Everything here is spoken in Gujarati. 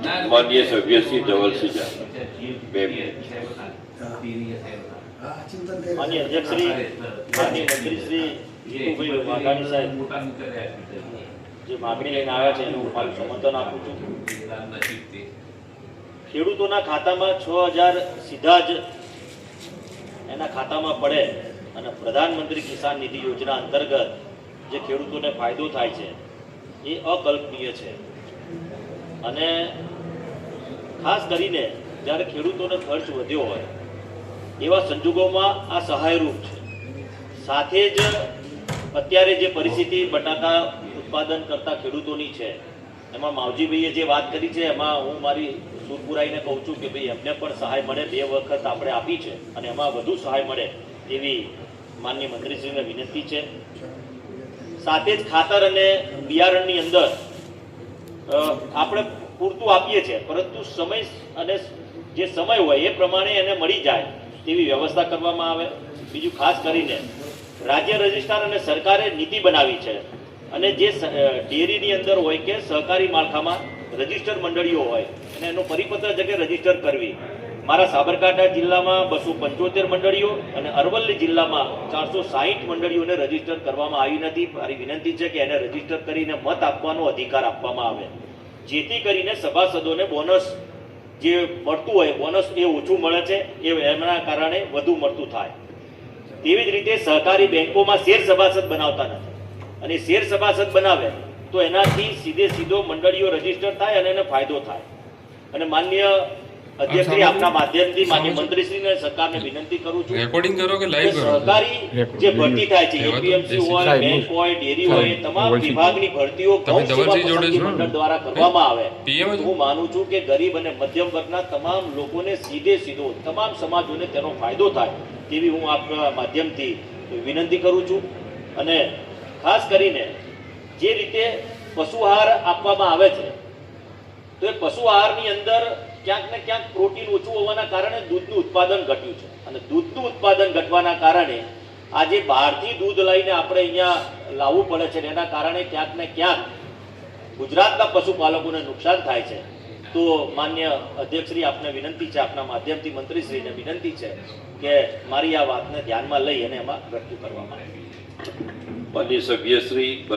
માનનીય સભ્ય શ્રી ધવલસિંહ બે માનનીય અધ્યક્ષ શ્રી માનનીય મંત્રી શ્રી જીતુભાઈ વાઘાણી સાહેબ જે માગણી લઈને આવ્યા છે એનું હું મારું સમર્થન આપું છું. ખેડૂતોના ખાતામાં 6000 સીધા જ એના ખાતામાં પડે અને પ્રધાનમંત્રી કિસાન નિધિ યોજના અંતર્ગત જે ખેડૂતોને ફાયદો થાય છે એ અકલ્પનીય છે. અને ખાસ કરીને જ્યારે ખેડૂતોનો ખર્ચ વધ્યો હોય એવા સંજોગોમાં આ સહાયરૂપ છે. સાથે જ અત્યારે જે પરિસ્થિતિ બટાકા ઉત્પાદન કરતા ખેડૂતોની છે એમાં માવજીભાઈએ જે વાત કરી છે એમાં હું મારી સૂર પુરાઈને કહું છું કે ભાઈ એમને પણ સહાય મળે. 2 વખત આપણે આપી છે અને એમાં વધુ સહાય મળે એવી માનનીય મંત્રીશ્રીને વિનંતી છે. સાથે જ ખાતર અને બિયારણની અંદર આપણે પૂરતું આપીએ છીએ, પરંતુ સમય અને જે સમય હોય એ પ્રમાણે એને મળી જાય તેવી વ્યવસ્થા કરવામાં આવે. બીજું ખાસ કરીને રાજ્ય રજિસ્ટ્રાર અને સરકારે નીતિ બનાવી છે અને જે ડેરીની અંદર હોય કે સહકારી માળખામાં રજિસ્ટર મંડળીઓ હોય અને એનો પરિપત્ર જગ્યાએ રજિસ્ટર કરવી. મારા સાબરકાંઠા જિલ્લામાં 275 મંડળીઓ અને અરવલ્લી જિલ્લામાં 460 મંડળીઓને રજીસ્ટર કરવામાં આવી નથી. મારી વિનંતી છે કે એને રજીસ્ટર કરીને મત આપવાનો અધિકાર આપવામાં આવે, જેથી કરીને સભાસદોને બોનસ જે મળતું હોય બોનસ એ ઓછું મળે છે એ એમના કારણે વધુ મળતું થાય. તેવી જ રીતે સહકારી બેંકોમાં શેર સભાસદ બનાવતા નથી અને શેર સભાસદ બનાવે તો એનાથી સીધો મંડળીઓ રજીસ્ટર થાય અને એને ફાયદો થાય. અને માનનીય અધ્યક્ષશ્રી આપના માધ્યમથી માનનીય મંત્રીશ્રીને સરકારને વિનંતી કરું છું રેકોર્ડિંગ કરો કે લાઈવ કરો. સહકારી જે ભરતી થાય છે એપીએમસી હોય, બેંક હોય, ડેરી હોય, તમામ વિભાગની ભરતીઓ મંડળ દ્વારા કરવામાં આવે. હું માનું છું કે ગરીબ અને મધ્યમ વર્ગના તમામ લોકોને સીધો તમામ સમાજોને તેનો ફાયદો થાય તેવી હું આપના માધ્યમથી વિનંતી કરું છું. અને ખાસ કરીને જે રીતે પશુ આહાર આપવામાં આવે છે તો એ પશુ આહારની અંદર ક્યાંક ને ક્યાંક પ્રોટીન ઓછું હોવાના કારણે દૂધનું ઉત્પાદન ઘટ્યું છે અને દૂધનું ઉત્પાદન ઘટવાના કારણે આજે બહારથી દૂધ લઈને આપણે અહીંયા લાવવું પડે છે. એના કારણે ક્યાંક ને ક્યાંક ગુજરાતના પશુપાલકોને નુકસાન થાય છે. તો માન્ય અધ્યક્ષશ્રી આપને વિનંતી છે, આપના માધ્યમથી મંત્રીશ્રીને વિનંતી છે કે મારી આ વાતને ધ્યાનમાં લઈ અને એમાં રજૂ કરવામાં આવે. માનનીય સભ્ય શ્રી